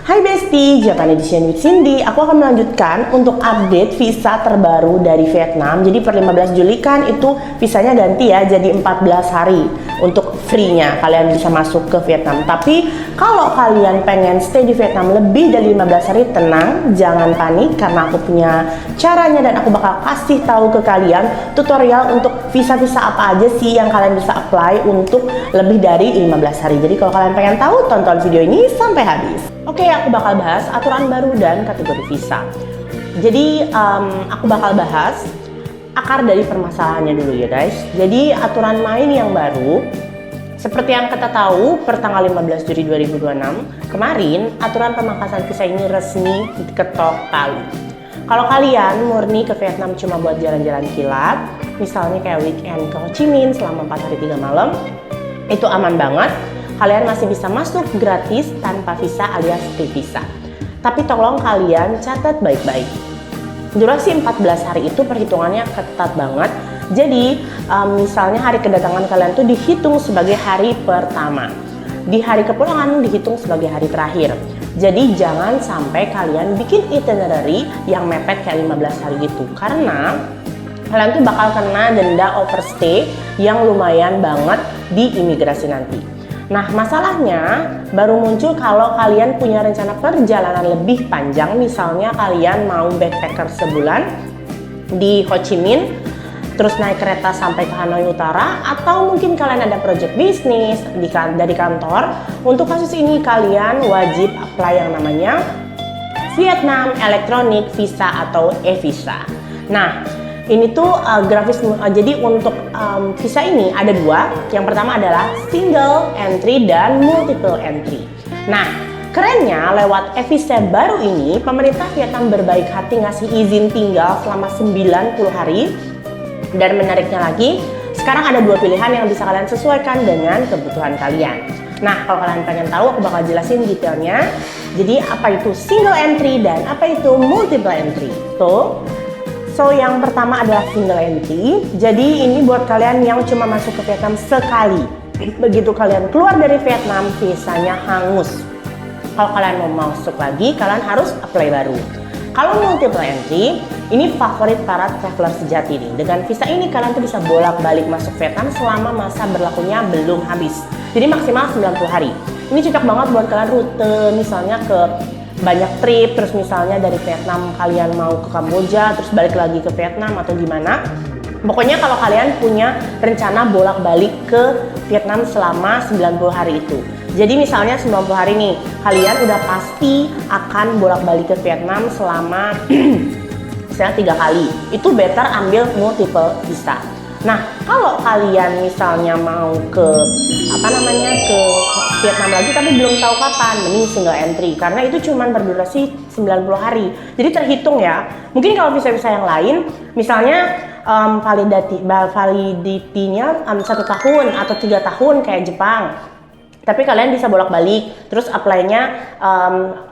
Hai Besti, Japan Edition with Cindy. Aku akan melanjutkan untuk update visa terbaru dari Vietnam. Jadi per 15 Juli kan itu visanya ganti ya, jadi 14 hari untuk free-nya. Kalian bisa masuk ke Vietnam. Tapi kalau kalian pengen stay di Vietnam lebih dari 15 hari, tenang, jangan panik karena aku punya caranya dan aku bakal kasih tahu ke kalian tutorial untuk visa-visa apa aja sih yang kalian bisa apply untuk lebih dari 15 hari. Jadi kalau kalian pengen tahu, tonton video ini sampai habis. Oke, aku bakal bahas aturan baru dan kategori visa. Jadi aku bakal bahas akar dari permasalahannya dulu ya guys. Jadi aturan main yang baru, seperti yang kita tahu per tanggal 15 Juli 2026 kemarin, aturan pemangkasan visa ini resmi diketok palu. Kalau kalian murni ke Vietnam cuma buat jalan-jalan kilat, misalnya kayak weekend ke Ho Chi Minh selama 4 hari 3 malam, itu aman banget. Kalian masih bisa masuk gratis tanpa visa alias free visa. Tapi tolong kalian catat baik-baik. Durasi 14 hari itu perhitungannya ketat banget. Jadi misalnya hari kedatangan kalian tuh dihitung sebagai hari pertama. Di hari kepulangan dihitung sebagai hari terakhir. Jadi jangan sampai kalian bikin itinerary yang mepet kayak 15 hari gitu. Karena kalian tuh bakal kena denda overstay yang lumayan banget di imigrasi nanti. Nah, masalahnya baru muncul kalau kalian punya rencana perjalanan lebih panjang. Misalnya kalian mau backpacker sebulan di Ho Chi Minh, terus naik kereta sampai ke Hanoi Utara, atau mungkin kalian ada project bisnis dari kantor. Untuk kasus ini kalian wajib apply yang namanya Vietnam Electronic Visa atau e-visa. Nah, ini tuh grafis, jadi untuk visa ini ada dua. Yang pertama adalah single entry dan multiple entry. Nah, kerennya lewat e-visa baru ini, pemerintah Vietnam berbaik hati ngasih izin tinggal selama 90 hari. Dan menariknya lagi, sekarang ada dua pilihan yang bisa kalian sesuaikan dengan kebutuhan kalian. Nah, kalau kalian pengen tahu, aku bakal jelasin detailnya. Jadi apa itu single entry dan apa itu multiple entry. So yang pertama adalah single entry. Jadi ini buat kalian yang cuma masuk ke Vietnam sekali. Begitu kalian keluar dari Vietnam, visanya hangus. Kalau kalian mau masuk lagi, kalian harus apply baru. Kalau multiple entry, ini favorit para traveler sejati nih. Dengan visa ini kalian tuh bisa bolak-balik masuk Vietnam selama masa berlakunya belum habis. Jadi maksimal 90 hari. Ini cocok banget buat kalian rute misalnya ke banyak trip, terus misalnya dari Vietnam kalian mau ke Kamboja, terus balik lagi ke Vietnam atau gimana. Pokoknya kalau kalian punya rencana bolak-balik ke Vietnam selama 90 hari itu. Jadi misalnya 90 hari nih, kalian udah pasti akan bolak-balik ke Vietnam selama misalnya 3 kali. Itu better ambil multiple visa. Nah, kalau kalian misalnya mau ke ke Vietnam lagi tapi belum tahu kapan, mending single entry karena itu cuma berdurasi 90 hari. Jadi terhitung ya. Mungkin kalau visa-visa yang lain, misalnya validity-nya 1 tahun atau 3 tahun kayak Jepang. Tapi kalian bisa bolak-balik, terus apply-nya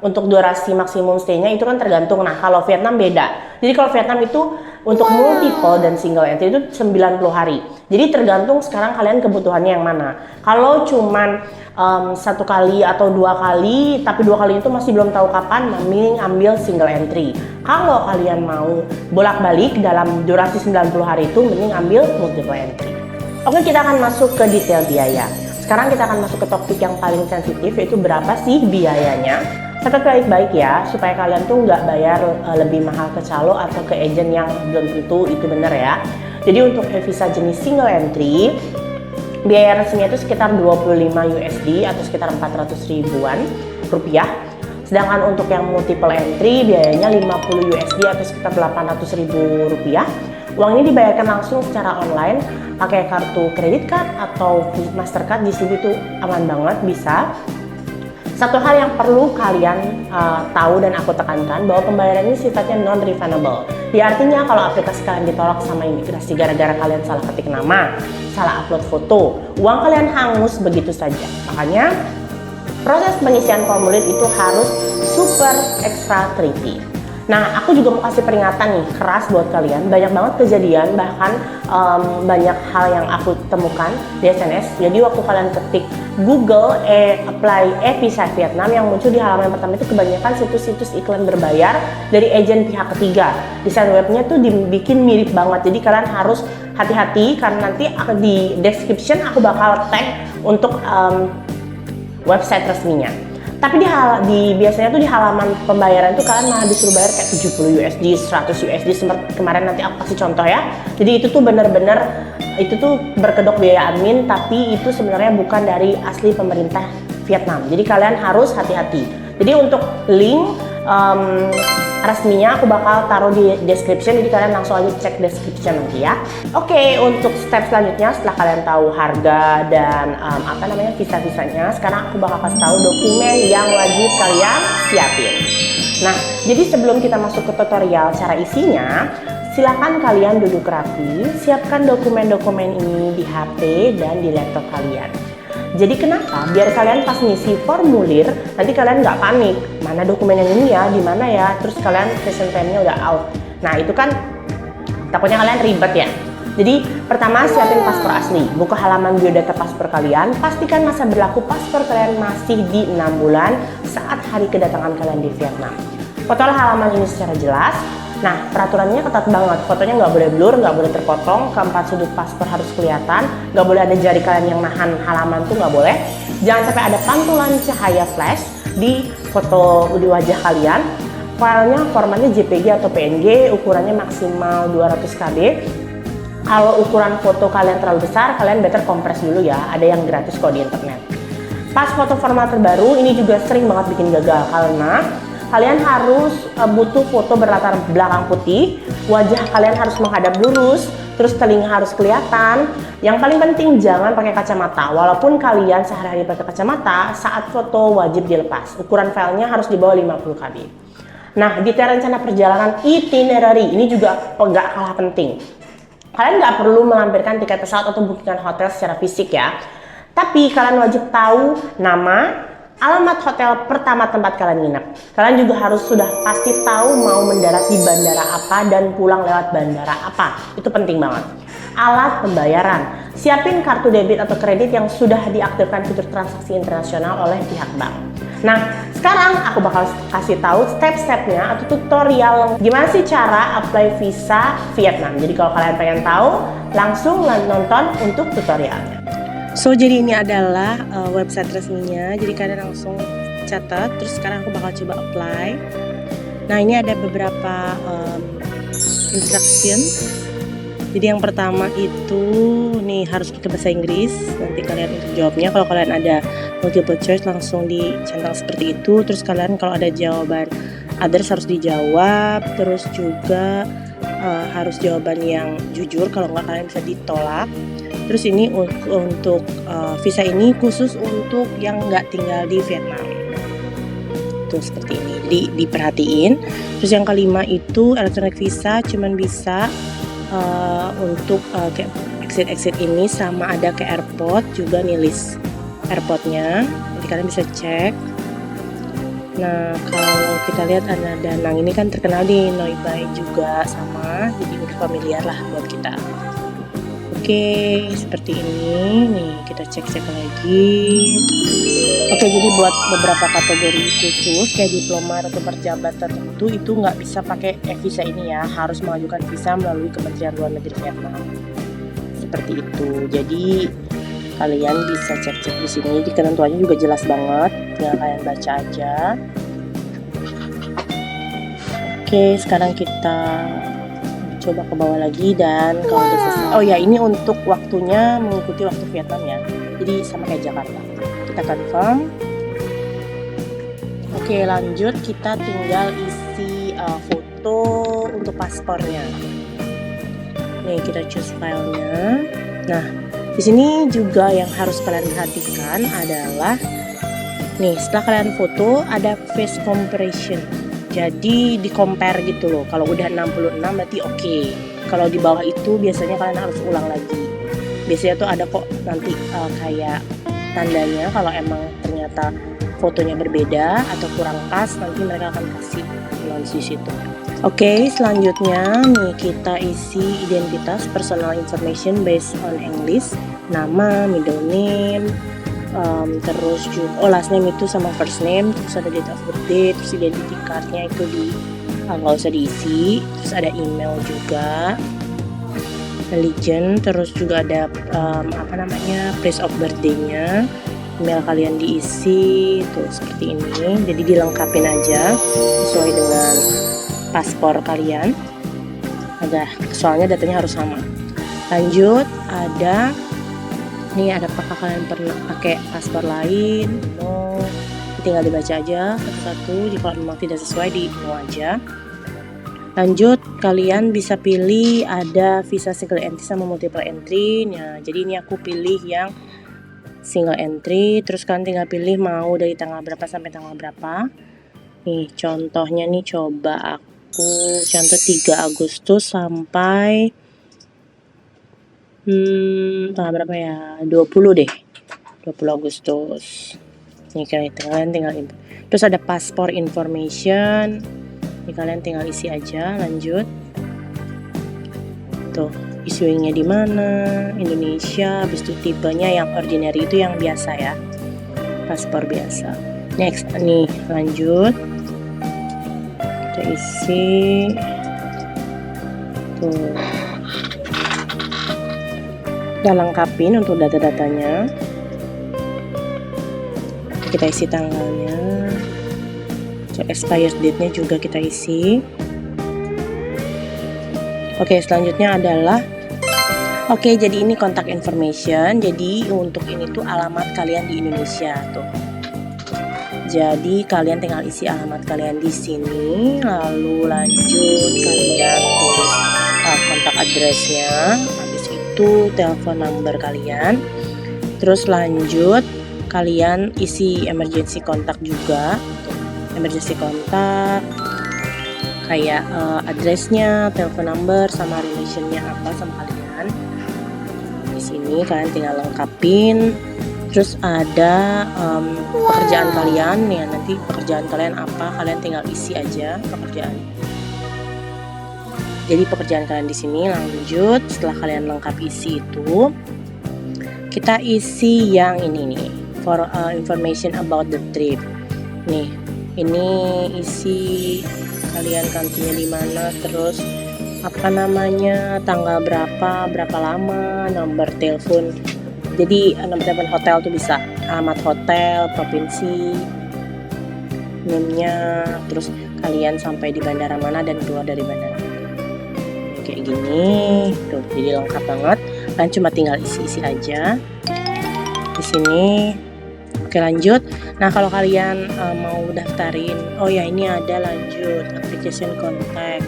untuk durasi maksimum stay-nya itu kan tergantung. Nah, kalau Vietnam beda. Jadi kalau Vietnam itu untuk multiple dan single entry itu 90 hari. Jadi tergantung sekarang kalian kebutuhannya yang mana. Kalau cuman 1 kali atau 2 kali, tapi 2 kali itu masih belum tahu kapan, mending ambil single entry. Kalau kalian mau bolak-balik dalam durasi 90 hari itu, mending ambil multiple entry. Oke, kita akan masuk ke detail biaya. Sekarang kita akan masuk ke topik yang paling sensitif, yaitu berapa sih biayanya. Catat baik-baik ya, supaya kalian tuh nggak bayar lebih mahal ke calo atau ke agent yang belum tentu itu bener ya. Jadi untuk visa jenis single entry, biaya resminya itu sekitar 25 USD atau sekitar 400 ribuan rupiah. Sedangkan untuk yang multiple entry, biayanya 50 USD atau sekitar 800 ribu rupiah. Uang ini dibayarkan langsung secara online pakai kartu kredit card atau Mastercard. Di sini tuh aman banget, bisa. Satu hal yang perlu kalian tahu dan aku tekankan, bahwa pembayaran ini sifatnya non-refundable. Ya artinya kalau aplikasi kalian ditolak sama imigrasi gara-gara kalian salah ketik nama, salah upload foto, uang kalian hangus begitu saja. Makanya proses pengisian formulir itu harus super extra tricky. Nah, aku juga mau kasih peringatan nih, keras buat kalian. Banyak banget kejadian, bahkan banyak hal yang aku temukan di SNS. Jadi waktu kalian ketik Google apply visa Vietnam, yang muncul di halaman pertama itu kebanyakan situs-situs iklan berbayar dari agen pihak ketiga. Desain webnya tuh dibikin mirip banget. Jadi kalian harus hati-hati, karena nanti di description aku bakal tag untuk website resminya. Tapi biasanya tuh di halaman pembayaran tuh kalian malah disuruh bayar kayak 70 USD, 100 USD. Kemarin nanti aku kasih contoh ya. Jadi itu tuh bener-bener itu tuh berkedok biaya admin, tapi itu sebenarnya bukan dari asli pemerintah Vietnam. Jadi kalian harus hati-hati. Jadi untuk link resminya aku bakal taruh di description, jadi kalian langsung aja cek description nanti ya. Oke, untuk step selanjutnya setelah kalian tahu harga dan visa-visanya, sekarang aku bakal kasih tahu dokumen yang wajib kalian siapin. Nah, jadi sebelum kita masuk ke tutorial cara isinya, silakan kalian duduk rapi, siapkan dokumen-dokumen ini di HP dan di laptop kalian. Jadi kenapa? Biar kalian pas ngisi formulir, nanti kalian nggak panik. Mana dokumen yang ini ya, di mana ya? Terus kalian question time-nya udah out. Nah itu kan takutnya kalian ribet ya. Jadi pertama siapin paspor asli. Buka halaman biodata paspor kalian. Pastikan masa berlaku paspor kalian masih di 6 bulan saat hari kedatangan kalian di Vietnam. Fotolah halaman ini secara jelas. Nah, peraturannya ketat banget. Fotonya nggak boleh blur, nggak boleh terpotong, keempat sudut paspor harus kelihatan, nggak boleh ada jari kalian yang nahan halaman tuh nggak boleh. Jangan sampai ada pantulan cahaya flash di foto di wajah kalian. Filenya formatnya JPG atau PNG, ukurannya maksimal 200 KB. Kalau ukuran foto kalian terlalu besar, kalian better kompres dulu ya. Ada yang gratis kok di internet. Pas foto format terbaru, ini juga sering banget bikin gagal karena kalian harus butuh foto berlatar belakang putih, wajah kalian harus menghadap lurus, terus telinga harus kelihatan. Yang paling penting jangan pakai kacamata. Walaupun kalian sehari-hari pakai kacamata, saat foto wajib dilepas. Ukuran filenya harus di bawah 50 KB. Nah, detail rencana perjalanan itinerary ini juga nggak kalah penting. Kalian nggak perlu melampirkan tiket pesawat atau bookingan hotel secara fisik ya. Tapi kalian wajib tahu nama, alamat hotel pertama tempat kalian nginep. Kalian juga harus sudah pasti tahu mau mendarat di bandara apa dan pulang lewat bandara apa. Itu penting banget. Alat pembayaran. Siapin kartu debit atau kredit yang sudah diaktifkan fitur transaksi internasional oleh pihak bank. Nah, sekarang aku bakal kasih tahu step-stepnya atau tutorial gimana sih cara apply visa Vietnam. Jadi kalau kalian pengen tahu, langsung nonton untuk tutorialnya. So, jadi ini adalah website resminya. Jadi kalian langsung catat. Terus sekarang aku bakal coba apply. Nah, ini ada beberapa instruction. Jadi yang pertama itu nih harus pakai bahasa Inggris. Nanti kalian untuk jawabnya. Kalau kalian ada multiple choice langsung dicentang seperti itu. Terus kalian kalau ada jawaban others harus dijawab. Terus juga harus jawaban yang jujur. Kalau nggak kalian bisa ditolak. Terus ini untuk visa ini khusus untuk yang nggak tinggal di Vietnam. Tuh seperti ini. Jadi diperhatiin. Terus yang kelima itu electronic visa cuman bisa untuk kayak exit ini, sama ada ke airport juga nih list airportnya. Jadi kalian bisa cek. Nah kalau kita lihat ada Danang ini kan terkenal di Noi Bai juga sama. Jadi udah familiar lah buat kita. Oke, seperti ini. Nih, kita cek-cek lagi. Oke, jadi buat beberapa kategori khusus kayak diploma atau pejabat tertentu itu nggak bisa pakai visa ini ya. Harus mengajukan visa melalui Kementerian Luar Negeri Vietnam. Seperti itu. Jadi kalian bisa cek-cek di sini. Di ketentuannya juga jelas banget. Tinggal kalian baca aja. Oke, sekarang kita coba ke bawah lagi dan kalau udah selesai. Oh ya, ini untuk waktunya mengikuti waktu Vietnam ya. Jadi sama kayak Jakarta. Kita confirm. Oke, lanjut kita tinggal isi foto untuk paspornya. Nih, kita choose filenya. Nah, di sini juga yang harus kalian perhatikan adalah nih, setelah kalian foto ada face comparison. Jadi di compare gitu loh. Kalau udah 66 berarti oke. Kalau di bawah itu biasanya kalian harus ulang lagi. Biasanya tuh ada kok nanti kayak tandanya kalau emang ternyata fotonya berbeda atau kurang pas, nanti mereka akan kasih announce di situ. Oke, selanjutnya nih kita isi identitas, personal information based on English, nama, middle name, terus juga last name itu sama first name, terus ada date of birthday, terus identity cardnya itu nggak usah diisi, terus ada email juga, religion, terus juga ada place of birthday-nya, email kalian diisi tuh seperti ini, jadi dilengkapin aja sesuai dengan paspor kalian, soalnya datanya harus sama. Lanjut, ada apakah kalian pernah pakai paspor lain? No, tinggal dibaca aja satu-satu, jika memang tidak sesuai di no aja. Lanjut, kalian bisa pilih ada visa single entry sama multiple entry. Nah, jadi ini aku pilih yang single entry, terus kalian tinggal pilih mau dari tanggal berapa sampai tanggal berapa. Nih contohnya nih, coba aku contoh 3 Agustus sampai tanggal berapa ya, 20 deh, 20 Agustus. Nih kalian tinggal input. Terus ada passport information, ini kalian tinggal isi aja. Lanjut, tuh issuingnya di mana, Indonesia. Habis itu tipenya yang ordinary, itu yang biasa ya, paspor biasa. Next nih, lanjut kita isi tuh, udah lengkapin untuk data-datanya. Kita isi tanggalnya, so expired date-nya juga kita isi. Oke, selanjutnya adalah jadi ini contact information. Jadi untuk ini tuh alamat kalian di Indonesia tuh. Jadi kalian tinggal isi alamat kalian di sini, lalu lanjut kalian tulis kontak address-nya, habis itu telepon number kalian, terus lanjut kalian isi emergency kontak juga, emergency kontak kayak address-nya, telepon number, sama relation-nya apa sama kalian. Di sini kalian tinggal lengkapin. Terus ada pekerjaan kalian ya, nanti pekerjaan kalian apa, kalian tinggal isi aja pekerjaan. Jadi pekerjaan kalian di sini. Lanjut, setelah kalian lengkap isi itu, kita isi yang ini nih, for information about the trip. Nih, ini isi kalian kantornya di mana, terus tanggal berapa lama, nomor telepon. Jadi nomor telepon hotel tuh bisa alamat hotel, provinsi, name-nya, terus kalian sampai di bandara mana dan keluar dari bandara mana. Kayak gini tuh, jadi lengkap banget. Kalian cuma tinggal isi-isi aja di sini. Oke, lanjut. Nah, kalau kalian mau daftarin, ini ada lanjut application contact.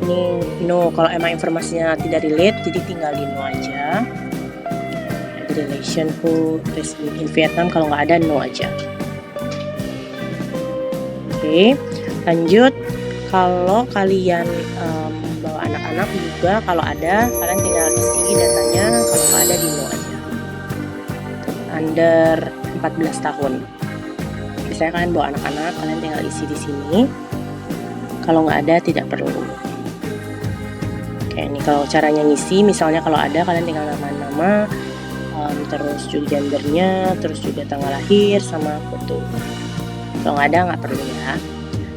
Ini no, kalau emang informasinya tidak relate, jadi tinggal di no aja. Relation who resident in Vietnam, kalau nggak ada no aja. Oke, lanjut. Kalau kalian bawa anak-anak juga, kalau ada kalian tinggal isi datanya, kalau nggak ada di no aja. Under 14 tahun. Misalnya kalian bawa anak-anak, kalian tinggal isi di sini. Kalau nggak ada tidak perlu. Oke, ini kalau caranya ngisi, misalnya kalau ada kalian tinggal nama-nama, terus juga gendernya, terus juga tanggal lahir sama foto. Kalau nggak ada nggak perlu ya.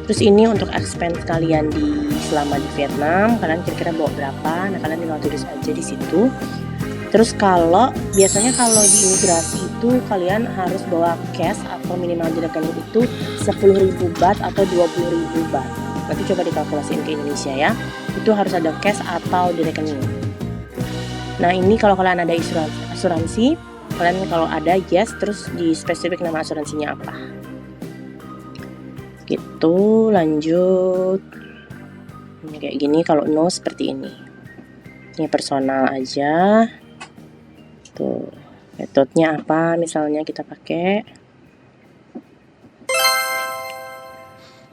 Terus ini untuk expense kalian selama di Vietnam, kalian kira-kira bawa berapa? Nah, kalian tinggal tulis aja di situ. Terus biasanya kalau di imigrasi itu kalian harus bawa cash atau minimal di rekening itu 10.000 baht atau 20.000 baht. Nanti coba dikalkulasiin ke Indonesia ya. Itu harus ada cash atau di rekening. Nah, ini kalau kalian ada asuransi, kalian kalau ada yes, terus di spesifik nama asuransinya apa. Gitu, lanjut. Ini kayak gini, kalau no seperti ini. Ini personal aja. Tuh, metodenya apa misalnya kita pakai.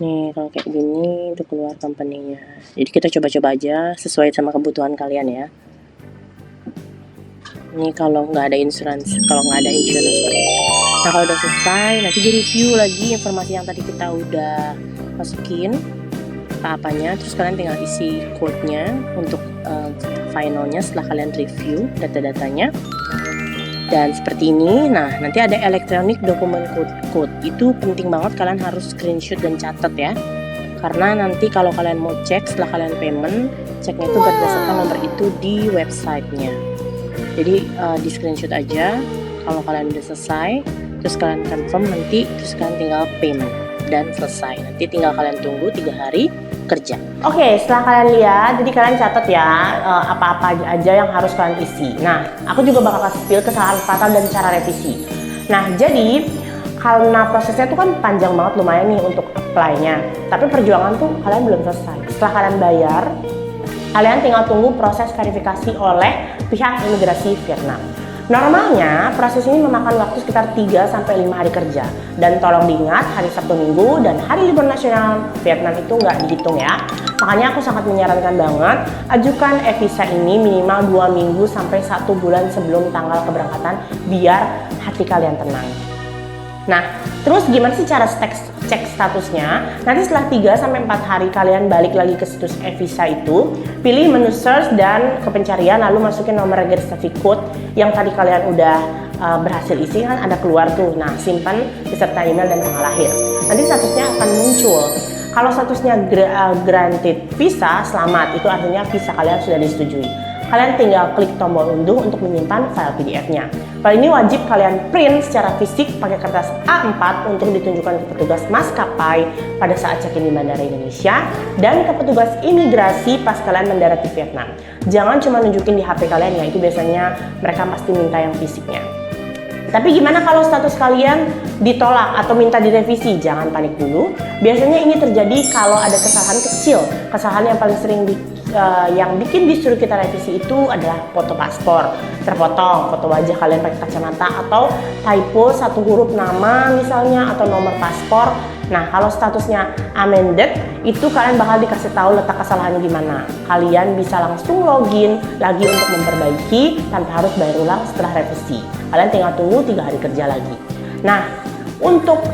Nih, kalau kayak gini untuk keluar company-nya. Jadi kita coba-coba aja sesuai sama kebutuhan kalian ya. Ini kalau nggak ada insurance seperti itu. Nah kalau udah selesai, nanti di review lagi informasi yang tadi kita udah masukin tahapannya, terus kalian tinggal isi code-nya untuk finalnya setelah kalian review data-datanya. Dan seperti ini. Nah nanti ada electronic document code, itu penting banget kalian harus screenshot dan catat ya, karena nanti kalau kalian mau cek setelah kalian payment, ceknya itu berdasarkan nomor itu di websitenya. Jadi di screenshot aja kalau kalian udah selesai, terus kalian confirm nanti, terus kalian tinggal payment dan selesai. Nanti tinggal kalian tunggu 3 hari kerja. Oke, setelah kalian lihat, jadi kalian catat ya apa-apa aja yang harus kalian isi. Nah, aku juga bakal kasih spill kesalahan fatal dan cara revisi. Nah, jadi karena prosesnya tuh kan panjang banget, lumayan nih untuk apply-nya. Tapi perjuangan tuh kalian belum selesai. Setelah kalian bayar, kalian tinggal tunggu proses verifikasi oleh pihak imigrasi Vietnam. Normalnya proses ini memakan waktu sekitar 3-5 hari kerja. Dan tolong diingat, hari Sabtu Minggu dan hari libur nasional Vietnam itu nggak dihitung ya. Makanya aku sangat menyarankan banget, ajukan e-visa ini minimal 2 minggu sampai 1 bulan sebelum tanggal keberangkatan biar hati kalian tenang. Nah, terus gimana sih cara cek statusnya? Nanti setelah 3-4 hari kalian balik lagi ke situs e-visa itu, pilih menu search dan ke pencarian, lalu masukin nomor registrasi code yang tadi kalian udah berhasil isi, kan ada keluar tuh. Nah, simpan beserta email dan tanggal lahir. Nanti statusnya akan muncul. Kalau statusnya granted visa, selamat, itu artinya visa kalian sudah disetujui. Kalian tinggal klik tombol unduh untuk menyimpan file PDF-nya. File ini wajib kalian print secara fisik pakai kertas A4 untuk ditunjukkan ke petugas maskapai pada saat check-in di Bandara Indonesia dan ke petugas imigrasi pas kalian mendarat di Vietnam. Jangan cuma nunjukin di HP kalian ya, itu biasanya mereka pasti minta yang fisiknya. Tapi gimana kalau status kalian ditolak atau minta direvisi? Jangan panik dulu. Biasanya ini terjadi kalau ada kesalahan kecil. Kesalahan yang paling sering yang bikin disuruh kita revisi itu adalah foto paspor terpotong, foto wajah kalian pakai kacamata, atau typo satu huruf nama misalnya, atau nomor paspor. Nah, kalau statusnya amended, itu kalian bakal dikasih tahu letak kesalahannya di mana. Kalian bisa langsung login lagi untuk memperbaiki tanpa harus bayar ulang setelah revisi. Kalian tinggal tunggu 3 hari kerja lagi. Nah, untuk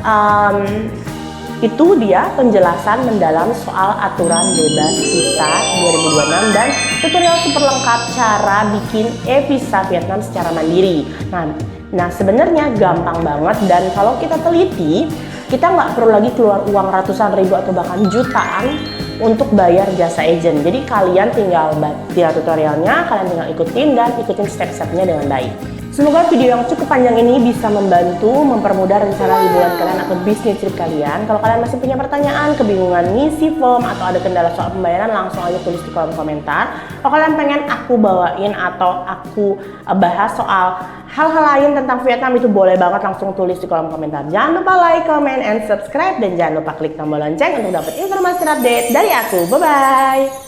itu dia penjelasan mendalam soal aturan bebas visa 2026 dan tutorial super lengkap cara bikin e-visa Vietnam secara mandiri. Nah sebenarnya gampang banget, dan kalau kita teliti, kita nggak perlu lagi keluar uang ratusan ribu atau bahkan jutaan untuk bayar jasa agent. Jadi kalian tinggal baca tutorialnya, kalian tinggal ikutin dan ikutin step-stepnya dengan baik. Semoga video yang cukup panjang ini bisa membantu mempermudah rencana liburan kalian atau bisnis trip kalian. Kalau kalian masih punya pertanyaan, kebingungan ngisi form, atau ada kendala soal pembayaran, langsung aja tulis di kolom komentar. Kalau kalian pengen aku bawain atau aku bahas soal hal-hal lain tentang Vietnam, itu boleh banget langsung tulis di kolom komentar. Jangan lupa like, comment, and subscribe, dan jangan lupa klik tombol lonceng untuk dapat informasi update dari aku. Bye-bye!